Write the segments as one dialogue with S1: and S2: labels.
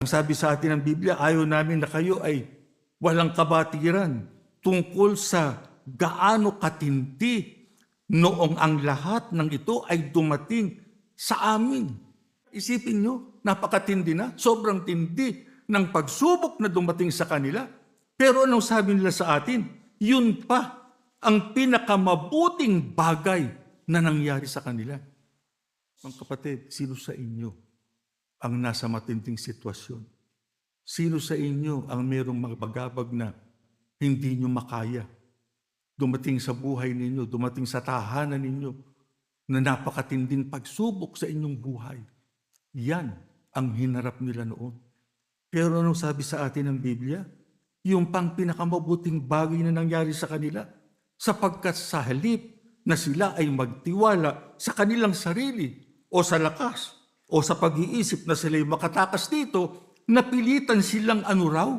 S1: Ang sabi sa atin ng Biblia, ayaw namin na kayo ay walang kabatiran tungkol sa gaano katindi noong ang lahat ng ito ay dumating sa amin. Isipin nyo, napakatindi na, sobrang tindi ng pagsubok na dumating sa kanila. Pero anong sabi nila sa atin? Yun pa ang pinakamabuting bagay na nangyari sa kanila. Mga kapatid, sino sa inyo ang nasa matinding sitwasyon? Sino sa inyo ang mayroong magabagabag na hindi nyo makaya? Dumating sa buhay ninyo, dumating sa tahanan ninyo, na napakatinding pagsubok sa inyong buhay. Yan ang hinarap nila noon. Pero anong sabi sa atin ng Biblia? Yung pang pinakamabuting bagay na nangyari sa kanila, sapagkat sa halip na sila ay magtiwala sa kanilang sarili o sa lakas o sa pag-iisip na sila ay makatakas dito, napilitan silang ano raw?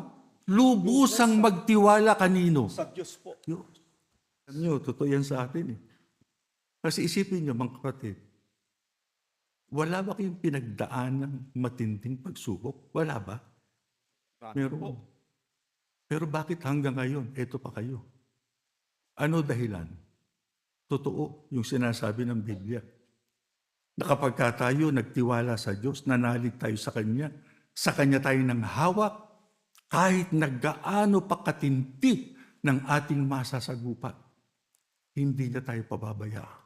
S1: Lubusang magtiwala kanino?
S2: Sa Diyos po.
S1: Alam nyo, totoo yan sa atin eh. Kasi isipin nyo, mga kapatid, wala ba kayong pinagdaan ng matinding pagsubok? Wala ba? Meron. Pero bakit hanggang ngayon, eto pa kayo? Ano dahilan? Totoo yung sinasabi ng Biblia. Na kapag tayo nagtiwala sa Diyos, nanalig tayo sa Kanya tayo ng hawak, kahit naggaano pa katindi ng ating masasagupan, hindi niya tayo pababayaan.